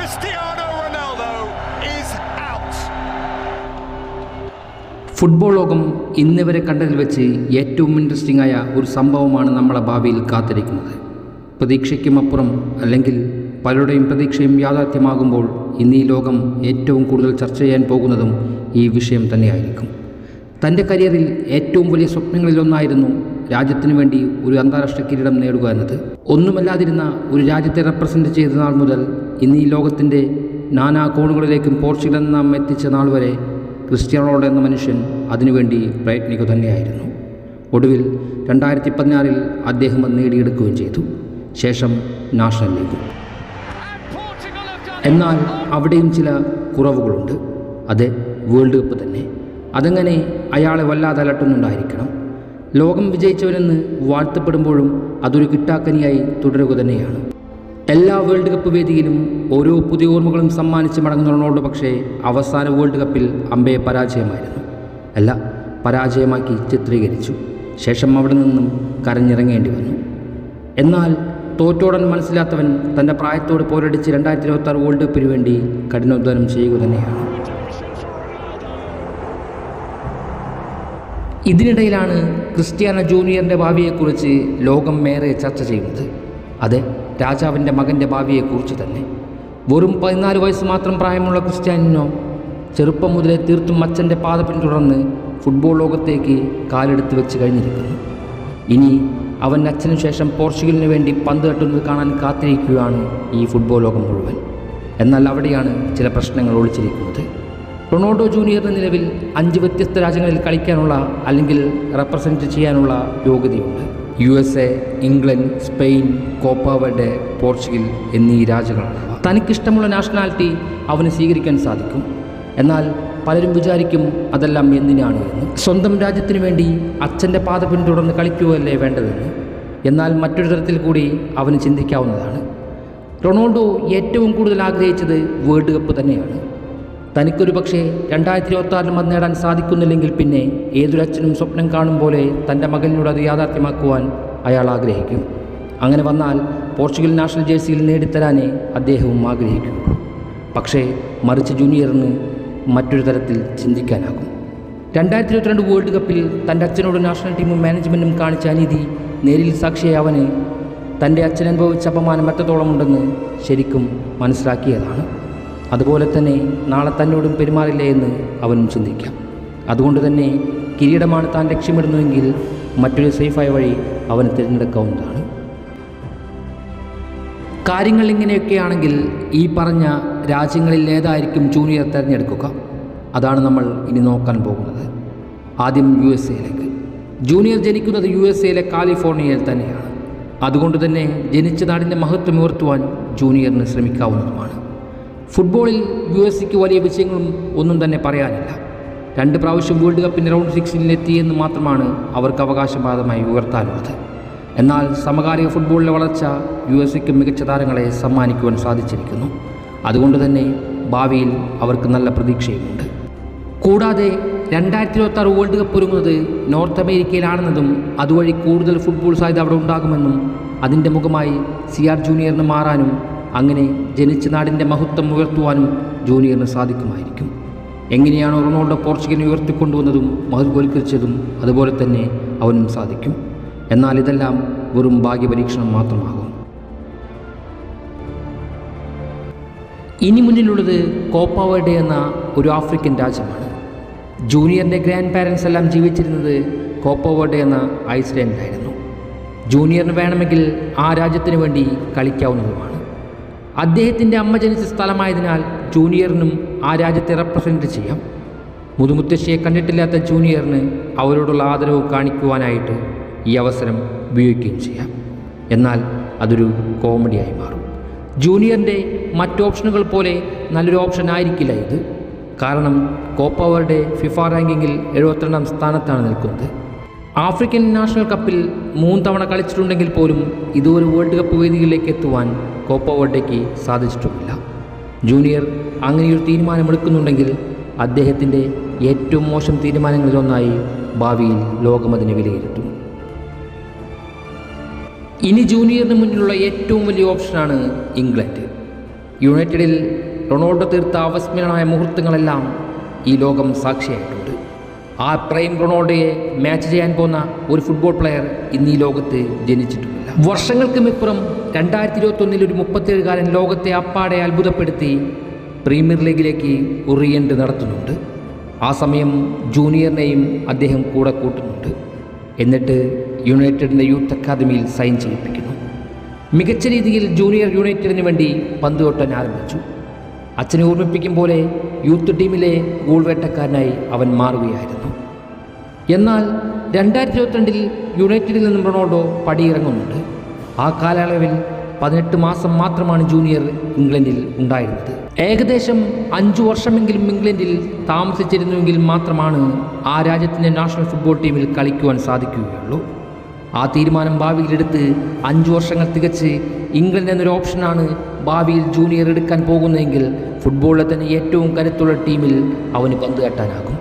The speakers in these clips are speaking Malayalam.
Cristiano Ronaldo is out. Football ലോകം ഇന്നിവരെ കണ്ടതിൽ വെച്ച് ഏറ്റവും ഇൻട്രസ്റ്റിംഗ് ആയ ഒരു സംഭവമാണ് നമ്മളെ ഭാവിയിൽ കാത്തിരിക്കുന്നത്. പ്രതീക്ഷയ്ക്കുമപ്പുറം, അല്ലെങ്കിൽ പലരുടെയും പ്രതീക്ഷയും യാഥാർത്ഥ്യമാകുമ്പോൾ ഇന്ന് ഈ ലോകം ഏറ്റവും കൂടുതൽ ചർച്ച ചെയ്യാൻ പോകുന്നതും ഈ വിഷയം തന്നെയായിരിക്കും. തൻ്റെ കരിയറിൽ ഏറ്റവും വലിയ സ്വപ്നങ്ങളിലൊന്നായിരുന്നു രാജ്യത്തിനു വേണ്ടി ഒരു അന്താരാഷ്ട്ര കിരീടം നേടുക എന്നത്. ഒന്നുമല്ലാതിരുന്ന ഒരു രാജ്യത്തെ റെപ്രസെൻറ്റ് ചെയ്ത നാൾ മുതൽ ഇന്ന് ഈ ലോകത്തിൻ്റെ നാനാ കോണുകളിലേക്കും പോർച്ചുഗൽ നാം എത്തിച്ച നാൾ വരെ ക്രിസ്ത്യാനോ റൊണാൾഡോ എന്ന മനുഷ്യൻ അതിനുവേണ്ടി പ്രയത്നിക്കുക തന്നെയായിരുന്നു. ഒടുവിൽ 2016 അദ്ദേഹം അത് നേടിയെടുക്കുകയും ചെയ്തു. ശേഷം നാഷണൽ ലീഗ്. എന്നാൽ അവിടെയും ചില കുറവുകളുണ്ട്. അത് വേൾഡ് കപ്പ് തന്നെ. അതങ്ങനെ അയാളെ വല്ലാതെ അലട്ടുന്നുണ്ടായിരിക്കണം. ലോകം വിജയിച്ചവരെന്ന് വാഴ്ത്തപ്പെടുമ്പോഴും അതൊരു കിട്ടാക്കനിയായി തുടരുക തന്നെയാണ്. എല്ലാ വേൾഡ് കപ്പ് വേദിയിലും ഓരോ പുതിയ ഓർമ്മകളും സമ്മാനിച്ച് മടങ്ങുന്ന റൊണാൾഡോ പക്ഷേ അവസാന വേൾഡ് കപ്പിൽ അമ്പയെ പരാജയമായിരുന്നു. പരാജയമാക്കി ചിത്രീകരിച്ചു. ശേഷം അവിടെ നിന്നും കരഞ്ഞിറങ്ങേണ്ടി വന്നു. എന്നാൽ തോറ്റോടൻ മനസ്സിലാത്തവൻ തൻ്റെ പ്രായത്തോട് പോരടിച്ച് 2026 വേൾഡ് കപ്പിന് വേണ്ടി കഠിനാധ്വാനം ചെയ്യുക തന്നെയാണ്. ഇതിനിടയിലാണ് ക്രിസ്ത്യാനോ ജൂനിയറിൻ്റെ ഭാവിയെക്കുറിച്ച് ലോകം ഏറെ ചർച്ച ചെയ്യുന്നത്. അതെ, രാജാവിൻ്റെ മകൻ്റെ ഭാവിയെക്കുറിച്ച് തന്നെ. വെറും 14 വയസ്സ് മാത്രം പ്രായമുള്ള ക്രിസ്ത്യാനോ ചെറുപ്പം മുതലേ തീർത്തും അച്ഛൻ്റെ പാത പിന്തുടർന്ന് ഫുട്ബോൾ ലോകത്തേക്ക് കാലെടുത്ത് വെച്ച് കഴിഞ്ഞിരിക്കുന്നു. ഇനി അവൻ അച്ഛനു ശേഷം പോർച്ചുഗലിന് വേണ്ടി പന്ത് തട്ടുന്നത് കാണാൻ കാത്തിരിക്കുകയാണ് ഈ ഫുട്ബോൾ ലോകം മുഴുവൻ. എന്നാൽ അവിടെയാണ് ചില പ്രശ്നങ്ങൾ ഒളിച്ചിരിക്കുന്നത്. റൊണാൾഡോ ജൂനിയറിന് നിലവിൽ 5 വ്യത്യസ്ത രാജ്യങ്ങളിൽ കളിക്കാനുള്ള അല്ലെങ്കിൽ റെപ്രസെൻറ്റ് ചെയ്യാനുള്ള യോഗ്യതയുണ്ട്. USA, England, Spain, Copa Verde, Portugal എന്നീ രാജ്യങ്ങളാണ്. തനിക്കിഷ്ടമുള്ള നാഷണാലിറ്റി അവന് സ്വീകരിക്കാൻ സാധിക്കും. എന്നാൽ പലരും വിചാരിക്കും അതെല്ലാം എന്തിനാണ് എന്ന്. സ്വന്തം രാജ്യത്തിന് വേണ്ടി അച്ഛൻ്റെ പാത പിന്തുടർന്ന് കളിക്കുകയല്ലേ വേണ്ടതെന്ന്. എന്നാൽ മറ്റൊരു തരത്തിൽ കൂടി അവന് ചിന്തിക്കാവുന്നതാണ്. റൊണാൾഡോ ഏറ്റവും കൂടുതൽ ആഗ്രഹിച്ചത് വേൾഡ് കപ്പ് തന്നെയാണ്. തനിക്കൊരു പക്ഷേ 2026 അത് നേടാൻ സാധിക്കുന്നില്ലെങ്കിൽ പിന്നെ ഏതൊരച്ഛനും സ്വപ്നം കാണും പോലെ തൻ്റെ മകനിലൂടെ അത് യാഥാർത്ഥ്യമാക്കുവാൻ അയാൾ ആഗ്രഹിക്കും. അങ്ങനെ വന്നാൽ പോർച്ചുഗൽ നാഷണൽ ജേഴ്സിയിൽ നേടിത്തരാനേ അദ്ദേഹവും ആഗ്രഹിക്കുകയുള്ളൂ. പക്ഷേ മറിച്ച് ജൂനിയറിന് മറ്റൊരു തരത്തിൽ ചിന്തിക്കാനാകും. 2022 വേൾഡ് കപ്പിൽ തൻ്റെ അച്ഛനോട് നാഷണൽ ടീമും മാനേജ്മെൻറ്റും കാണിച്ച അനീതി നേരിൽ സാക്ഷിയായ അവന് തൻ്റെ അച്ഛൻ അനുഭവിച്ച അപമാനം എത്രത്തോളം ഉണ്ടെന്ന് ശരിക്കും മനസ്സിലാക്കിയതാണ്. അതുപോലെ തന്നെ നാളെ തന്നോടും പെരുമാറില്ലേ എന്ന് അവനും ചിന്തിക്കാം. അതുകൊണ്ട് തന്നെ കിരീടമാണ് താൻ ലക്ഷ്യമിടുന്നതെങ്കിൽ മറ്റൊരു സേഫായ വഴി അവന് തിരഞ്ഞെടുക്കാവുന്നതാണ്. കാര്യങ്ങൾ ഇങ്ങനെയൊക്കെയാണെങ്കിൽ ഈ പറഞ്ഞ രാജ്യങ്ങളിൽ ഏതായിരിക്കും ജൂനിയർ തിരഞ്ഞെടുക്കുക? അതാണ് നമ്മൾ ഇനി നോക്കാൻ പോകുന്നത്. ആദ്യം USA. ജൂനിയർ ജനിക്കുന്നത് USA കാലിഫോർണിയയിൽ തന്നെയാണ്. അതുകൊണ്ട് തന്നെ ജനിച്ച നാടിൻ്റെ മഹത്വം ഉയർത്തുവാൻ ജൂനിയറിന് ശ്രമിക്കാവുന്നതുമാണ്. ഫുട്ബോളിൽ USA വലിയ വിജയങ്ങളും ഒന്നും തന്നെ പറയാനില്ല. 2 പ്രാവശ്യം വേൾഡ് കപ്പിൻ്റെ റൗണ്ട് 16 എത്തിയെന്ന് മാത്രമാണ് അവർക്ക് അവകാശവാദമായി ഉയർത്താനുള്ളത്. എന്നാൽ സമകാലിക ഫുട്ബോളിലെ വളർച്ച USA മികച്ച താരങ്ങളെ സമ്മാനിക്കുവാൻ സാധിച്ചിരിക്കുന്നു. അതുകൊണ്ട് തന്നെ ഭാവിയിൽ അവർക്ക് നല്ല പ്രതീക്ഷയുമുണ്ട്. കൂടാതെ 2026 വേൾഡ് കപ്പ് ഒരുങ്ങുന്നത് നോർത്ത് അമേരിക്കയിലാണെന്നതും അതുവഴി കൂടുതൽ ഫുട്ബോൾ സാധ്യത അവിടെ ഉണ്ടാകുമെന്നും അതിൻ്റെ മുഖമായി CR ജൂനിയറിന് മാറാനും അങ്ങനെ ജനിച്ച നാടിൻ്റെ മഹത്വം ഉയർത്തുവാനും ജൂനിയറിന് സാധിക്കുമായിരിക്കും. എങ്ങനെയാണോ റൊണാൾഡോ പോർച്ചുഗലിനെ ഉയർത്തിക്കൊണ്ടുവന്നതും മഹത്വവൽക്കരിച്ചതും അതുപോലെ തന്നെ അവനും സാധിക്കും. എന്നാൽ ഇതെല്ലാം വെറും ഭാഗ്യപരീക്ഷണം മാത്രമാകും. ഇനി മുന്നിലുള്ളത് കോപ്പ വെർഡെ എന്ന ഒരു ആഫ്രിക്കൻ രാജ്യമാണ്. ജൂനിയറിൻ്റെ ഗ്രാൻഡ് പാരൻസ് എല്ലാം ജീവിച്ചിരുന്നത് കോപ്പ വെർഡെ എന്ന ഐസ്ലാൻഡിലായിരുന്നു. ജൂനിയറിന് വേണമെങ്കിൽ ആ രാജ്യത്തിന് വേണ്ടി കളിക്കാവുന്നതുമാണ്. അദ്ദേഹത്തിൻ്റെ അമ്മ ജനിച്ച സ്ഥലമായതിനാൽ ജൂനിയറിനും ആ രാജ്യത്തെ റെപ്രസെൻറ്റ് ചെയ്യാം. മുതുമുത്തശ്ശിയെ കണ്ടിട്ടില്ലാത്ത ജൂനിയറിന് അവരോടുള്ള ആദരവ് കാണിക്കുവാനായിട്ട് ഈ അവസരം ഉപയോഗിക്കുകയും ചെയ്യാം. എന്നാൽ അതൊരു കോമഡിയായി മാറും. ജൂനിയറിൻ്റെ മറ്റ് ഓപ്ഷനുകൾ പോലെ നല്ലൊരു ഓപ്ഷൻ ആയിരിക്കില്ല ഇത്. കാരണം കോപ്പ വെർഡെ FIFA റാങ്കിങ്ങിൽ 72ാം സ്ഥാനത്താണ് നിൽക്കുന്നത്. ആഫ്രിക്കൻ നാഷണൽ കപ്പിൽ 3 തവണ കളിച്ചിട്ടുണ്ടെങ്കിൽ പോലും ഇതുവരെ വേൾഡ് കപ്പ് വേദികളിലേക്ക് എത്തുവാൻ കോപ്പ വെർഡെക്ക് സാധിച്ചിട്ടുമില്ല. ജൂനിയർ അങ്ങനെയൊരു തീരുമാനമെടുക്കുന്നുണ്ടെങ്കിൽ അദ്ദേഹത്തിൻ്റെ ഏറ്റവും മോശം തീരുമാനങ്ങളിലൊന്നായി ഭാവിയിൽ ലോകമതിനെ വിലയിരുത്തും. ഇനി ജൂനിയറിന് മുന്നിലുള്ള ഏറ്റവും വലിയ ഓപ്ഷനാണ് ഇംഗ്ലണ്ട്. യുണൈറ്റഡിൽ റൊണാൾഡോ തീർത്ത അവിസ്മരണമായ മുഹൂർത്തങ്ങളെല്ലാം ഈ ലോകം സാക്ഷിയായിട്ടുണ്ട്. ആ പ്രൈം റൊണാൾഡോയെ മാച്ച് ചെയ്യാൻ പോകുന്ന ഒരു ഫുട്ബോൾ പ്ലെയർ ഇന്ന് ഈ ലോകത്ത് ജനിച്ചിട്ടുമില്ല. വർഷങ്ങൾക്കുമിപ്പുറം 2021 ഒരു 37-കാരൻ ലോകത്തെ അപ്പാടെ അത്ഭുതപ്പെടുത്തി പ്രീമിയർ ലീഗിലേക്ക് ഒരു റീഎൻട്രി നടത്തുന്നുണ്ട്. ആ സമയം ജൂനിയറിനെയും അദ്ദേഹം കൂടെ കൂട്ടുന്നുണ്ട്. എന്നിട്ട് യുണൈറ്റഡിൻ്റെ യൂത്ത് അക്കാദമിയിൽ സൈൻ ചെയ്യിപ്പിക്കുന്നു. മികച്ച രീതിയിൽ ജൂനിയർ യുണൈറ്റഡിന് വേണ്ടി പന്ത് തൊട്ടാൻ ആരംഭിച്ചു. അച്ഛനെ ഓർമ്മിപ്പിക്കും പോലെ യൂത്ത് ടീമിലെ ഗോൾ വേട്ടക്കാരനായി അവൻ മാറുകയായിരുന്നു. എന്നാൽ 2022 യുണൈറ്റഡിൽ നിന്നും റൊണാൾഡോ പടിയിറങ്ങുന്നുണ്ട്. ആ കാലയളവിൽ 18 മാസം മാത്രമാണ് ജൂനിയർ ഇംഗ്ലണ്ടിൽ ഉണ്ടായിരുന്നത്. ഏകദേശം 5 വർഷമെങ്കിലും ഇംഗ്ലണ്ടിൽ താമസിച്ചിരുന്നുവെങ്കിൽ മാത്രമാണ് ആ രാജ്യത്തിൻ്റെ നാഷണൽ ഫുട്ബോൾ ടീമിൽ കളിക്കുവാൻ സാധിക്കുകയുള്ളൂ. ആ തീരുമാനം ഭാവിയിലെടുത്ത് 5 വർഷങ്ങൾ തികച്ച് ഇംഗ്ലണ്ട് എന്നൊരു ഓപ്ഷനാണ് ഭാവിയിൽ ജൂനിയർ എടുക്കാൻ പോകുന്നതെങ്കിൽ ഫുട്ബോളിലെ തന്നെ ഏറ്റവും കരുത്തുള്ള ടീമിൽ അവന് പന്ത് തട്ടാനാകും.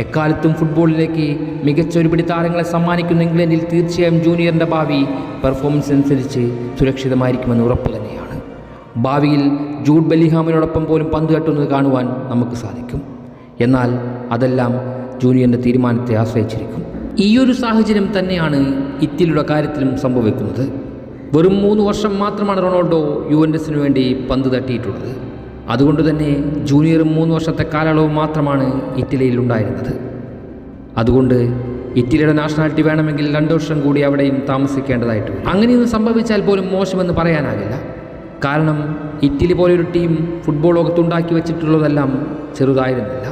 എക്കാലത്തും ഫുട്ബോളിലേക്ക് മികച്ച ഒരുപിടി താരങ്ങളെ സമ്മാനിക്കുന്ന ഇംഗ്ലണ്ടിൽ തീർച്ചയായും ജൂനിയറിൻ്റെ ഭാവി പെർഫോമൻസ് അനുസരിച്ച് സുരക്ഷിതമായിരിക്കുമെന്ന് ഉറപ്പ് തന്നെയാണ്. ഭാവിയിൽ ജൂഡ് ബെല്ലിഹാമിനോടൊപ്പം പോലും പന്ത് തട്ടുന്നത് കാണുവാൻ നമുക്ക് സാധിക്കും. എന്നാൽ അതെല്ലാം ജൂനിയറിൻ്റെ തീരുമാനത്തെ ആശ്രയിച്ചിരിക്കും. ഈയൊരു സാഹചര്യം തന്നെയാണ് ഇറ്റലിയുടെ കാര്യത്തിലും സംഭവിക്കുന്നത്. വെറും 3 വർഷം മാത്രമാണ് റൊണാൾഡോ യുവൻറ്റസിനു വേണ്ടി പന്ത് തട്ടിയിട്ടുള്ളത്. അതുകൊണ്ട് തന്നെ ജൂനിയറും 3 വർഷത്തെ കാലയളവ് മാത്രമാണ് ഇറ്റലിയിൽ ഉണ്ടായിരുന്നത്. അതുകൊണ്ട് ഇറ്റലിയുടെ നാഷണാലിറ്റി വേണമെങ്കിൽ 2 വർഷം കൂടി അവിടെയും താമസിക്കേണ്ടതായിട്ട് വരും. അങ്ങനെയൊന്നും സംഭവിച്ചാൽ പോലും മോശമെന്ന് പറയാനാകില്ല. കാരണം ഇറ്റലി പോലൊരു ടീം ഫുട്ബോൾ ലോകത്തുണ്ടാക്കി വെച്ചിട്ടുള്ളതെല്ലാം ചെറുതായിരുന്നില്ല.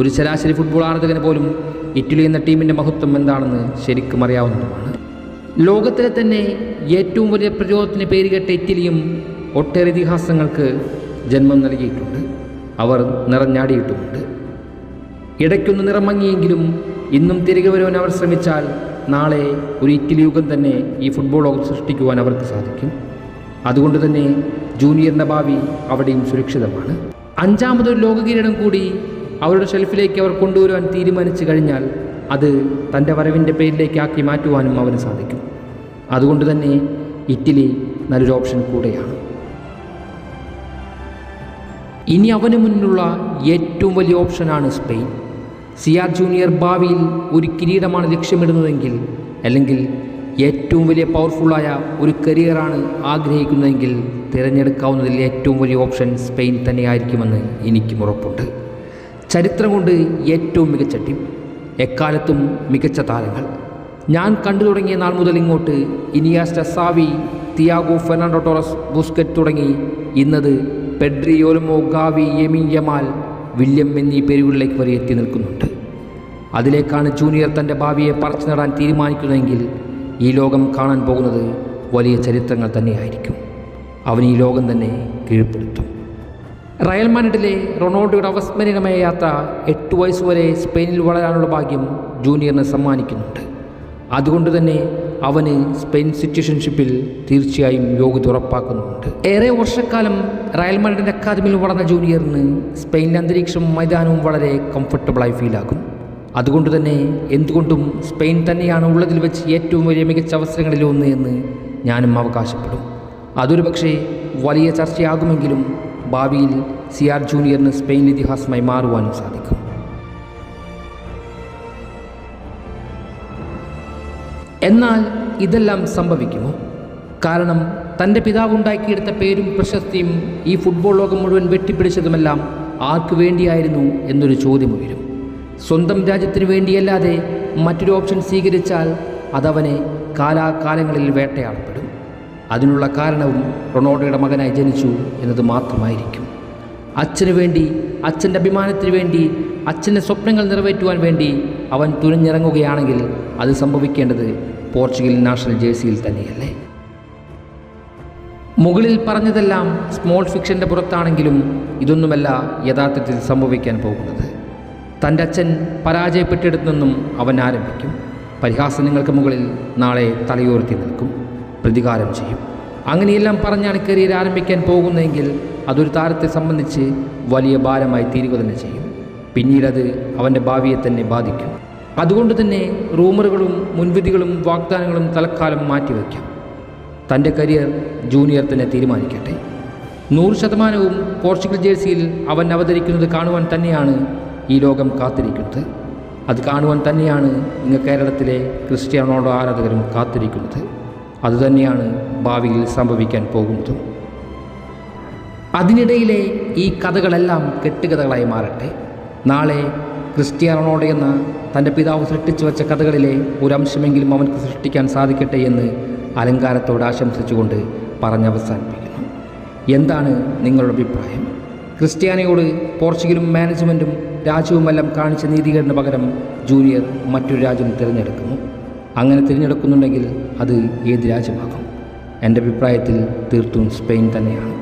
ഒരു ശരാശരി ഫുട്ബോൾ ആരാധകന് പോലും ഇറ്റലി എന്ന ടീമിൻ്റെ മഹത്വം എന്താണെന്ന് ശരിക്കും അറിയാവുന്നതുമാണ്. ലോകത്തിലെ തന്നെ ഏറ്റവും വലിയ പ്രചോദനത്തിന് പേരുകേട്ട ഇറ്റലിയും ഒട്ടേറെ ഇതിഹാസങ്ങൾക്ക് ജന്മം നൽകിയിട്ടുണ്ട്. അവർ നിറഞ്ഞാടിയിട്ടുമുണ്ട്. ഇടയ്ക്കൊന്ന് നിറമങ്ങിയെങ്കിലും ഇന്നും തിരികെ വരുവാൻ അവർ ശ്രമിച്ചാൽ നാളെ ഒരു ഇറ്റലി യുഗം തന്നെ ഈ ഫുട്ബോൾ ലോകം സൃഷ്ടിക്കുവാൻ അവർക്ക് സാധിക്കും. അതുകൊണ്ട് തന്നെ ജൂനിയറിൻ്റെ ഭാവി അവിടെയും സുരക്ഷിതമാണ്. 5ാമതൊരു ലോക കിരീടം കൂടി അവരുടെ ഷെൽഫിലേക്ക് അവർ കൊണ്ടുവരുവാൻ തീരുമാനിച്ചു കഴിഞ്ഞാൽ അത് തൻ്റെ വരവിൻ്റെ പേരിലേക്കാക്കി മാറ്റുവാനും അവന് സാധിക്കും. അതുകൊണ്ട് തന്നെ ഇറ്റലി നല്ലൊരു ഓപ്ഷൻ കൂടെയാണ്. ഇനി അവന് മുന്നിലുള്ള ഏറ്റവും വലിയ ഓപ്ഷനാണ് സ്പെയിൻ. സിആർ ജൂനിയർ ഭാവിയിൽ ഒരു കിരീടമാണ് ലക്ഷ്യമിടുന്നതെങ്കിൽ, അല്ലെങ്കിൽ ഏറ്റവും വലിയ പവർഫുള്ളായ ഒരു കരിയറാണ് ആഗ്രഹിക്കുന്നതെങ്കിൽ തിരഞ്ഞെടുക്കാവുന്നതിൽ ഏറ്റവും വലിയ ഓപ്ഷൻ സ്പെയിൻ തന്നെയായിരിക്കുമെന്ന് എനിക്കും ഉറപ്പുണ്ട്. ചരിത്രം കൊണ്ട് ഏറ്റവും മികച്ച ടീം, എക്കാലത്തും മികച്ച താരങ്ങൾ. ഞാൻ കണ്ടു തുടങ്ങിയ നാൾ മുതൽ ഇങ്ങോട്ട് Iniesta, Xavi, Thiago, Fernando Torres, Busquets തുടങ്ങി ഇന്നത് Pedri, Olmo, Gavi, Lamine Yamal, William എന്നീ പേരുകളിലേക്ക് വരെ എത്തി നിൽക്കുന്നുണ്ട്. അതിലേക്കാണ് ജൂനിയർ തൻ്റെ ഭാവിയെ പറിച്ചു നടാൻ തീരുമാനിക്കുന്നതെങ്കിൽ ഈ ലോകം കാണാൻ പോകുന്നത് വലിയ ചരിത്രങ്ങൾ തന്നെയായിരിക്കും. അവൻ ഈ ലോകം തന്നെ കീഴ്പ്പെടുത്തും. റയൽ മാഡ്രിഡിലെ റൊണാൾഡോയുടെ അവിസ്മരണീയമായ യാത്ര 8 വയസ്സുവരെ സ്പെയിനിൽ വളരാനുള്ള ഭാഗ്യം ജൂനിയറിന് സമ്മാനിക്കുന്നുണ്ട്. അതുകൊണ്ട് തന്നെ അവന് സ്പെയിൻ സിറ്റിസൺഷിപ്പിൽ തീർച്ചയായും യോഗ്യത ഉറപ്പാക്കുന്നുണ്ട്. ഏറെ വർഷക്കാലം റയൽ മാഡ്രിഡിൻ്റെ അക്കാദമിയിൽ വളർന്ന ജൂനിയറിന് സ്പെയിനിലെ അന്തരീക്ഷവും മൈതാനവും വളരെ കംഫർട്ടബിളായി ഫീലാകും. അതുകൊണ്ട് തന്നെ എന്തുകൊണ്ടും സ്പെയിൻ തന്നെയാണ് ഉള്ളതിൽ വെച്ച് ഏറ്റവും വലിയ മികച്ച അവസരങ്ങളിലൊന്ന് എന്ന് ഞാനും അവകാശപ്പെടും. അതൊരു പക്ഷേ വലിയ ചർച്ചയാകുമെങ്കിലും ഭാവിയിൽ സിആർ ജൂനിയറിന് സ്പെയിൻ ഇതിഹാസമായി മാറുവാനും സാധിക്കും. എന്നാൽ ഇതെല്ലാം സംഭവിക്കുമോ? കാരണം തൻ്റെ പിതാവ് ഉണ്ടാക്കിയെടുത്ത പേരും പ്രശസ്തിയും ഈ ഫുട്ബോൾ ലോകം മുഴുവൻ വെട്ടിപ്പിടിച്ചതുമെല്ലാം ആർക്ക് വേണ്ടിയായിരുന്നു എന്നൊരു ചോദ്യം ഉയരും. സ്വന്തം രാജ്യത്തിന് വേണ്ടിയല്ലാതെ മറ്റൊരു ഓപ്ഷൻ സ്വീകരിച്ചാൽ അതവനെ കാലാകാലങ്ങളിൽ വേട്ടയാടപ്പെടും. അതിനുള്ള കാരണവും റൊണാൾഡോയുടെ മകനായി ജനിച്ചു എന്നത് മാത്രമായിരിക്കും. അച്ഛനു വേണ്ടി, അച്ഛൻ്റെ അഭിമാനത്തിന് വേണ്ടി, അച്ഛൻ്റെ സ്വപ്നങ്ങൾ നിറവേറ്റുവാൻ വേണ്ടി അവൻ തുനിഞ്ഞിറങ്ങുകയാണെങ്കിൽ അത് സംഭവിക്കേണ്ടത് പോർച്ചുഗൽ നാഷണൽ ജേഴ്സിയിൽ തന്നെയല്ലേ? മുകളിൽ പറഞ്ഞതെല്ലാം സ്മോൾ ഫിക്ഷൻ്റെ പുറത്താണെങ്കിലും ഇതൊന്നുമല്ല യഥാർത്ഥത്തിൽ സംഭവിക്കാൻ പോകുന്നത്. തൻ്റെ അച്ഛൻ പരാജയപ്പെട്ടെടുത്തു അവൻ ആരംഭിക്കും. പരിഹാസങ്ങൾക്ക് മുകളിൽ നാളെ തലയുയർത്തി നിൽക്കും, പ്രതികാരം ചെയ്യും. അങ്ങനെയെല്ലാം പറഞ്ഞാണ് കരിയർ ആരംഭിക്കാൻ പോകുന്നതെങ്കിൽ അതൊരു താരത്തെ സംബന്ധിച്ച് വലിയ ഭാരമായി തീരുക തന്നെ ചെയ്യും. പിന്നീടത് അവൻ്റെ ഭാവിയെ തന്നെ ബാധിക്കും. അതുകൊണ്ട് തന്നെ റൂമറുകളും മുൻവിധികളും വാഗ്ദാനങ്ങളും തൽക്കാലം മാറ്റിവെക്കാം. തൻ്റെ കരിയർ ജൂനിയർ തന്നെ തീരുമാനിക്കട്ടെ. 100% പോർച്ചുഗൽ ജേഴ്സിയിൽ അവൻ അവതരിക്കുന്നത് കാണുവാൻ തന്നെയാണ് ഈ ലോകം കാത്തിരിക്കുന്നത്. അത് കാണുവാൻ തന്നെയാണ് ഇന്ന് കേരളത്തിലെ ക്രിസ്ത്യാനോ റൊണാൾഡോ ആരാധകരും കാത്തിരിക്കുന്നത്. അതുതന്നെയാണ് ഭാവിയിൽ സംഭവിക്കാൻ പോകുന്നതും. അതിനിടയിലെ ഈ കഥകളെല്ലാം കെട്ടുകഥകളായി മാറട്ടെ. നാളെ ക്രിസ്ത്യാനോ റൊണാൾഡോ എന്ന തൻ്റെ പിതാവ് സൃഷ്ടിച്ചു വച്ച കഥകളിലെ ഒരംശമെങ്കിലും അവർക്ക് സൃഷ്ടിക്കാൻ സാധിക്കട്ടെ എന്ന് അലങ്കാരത്തോട് ആശംസിച്ചുകൊണ്ട് പറഞ്ഞവസാനിപ്പിക്കുന്നു. എന്താണ് നിങ്ങളുടെ അഭിപ്രായം? ക്രിസ്ത്യാനോയോട് പോർച്ചുഗലും മാനേജ്മെൻറ്റും രാജ്യവുമെല്ലാം കാണിച്ച നീതീകരണ പകരം ജൂനിയർ മറ്റൊരു രാജ്യം തിരഞ്ഞെടുക്കുന്നു. അങ്ങനെ തിരഞ്ഞെടുക്കുന്നുണ്ടെങ്കിൽ അത് ഏത് രാജ്യമാകും? എൻ്റെ അഭിപ്രായത്തിൽ തീർത്തും സ്പെയിൻ തന്നെയാണ്.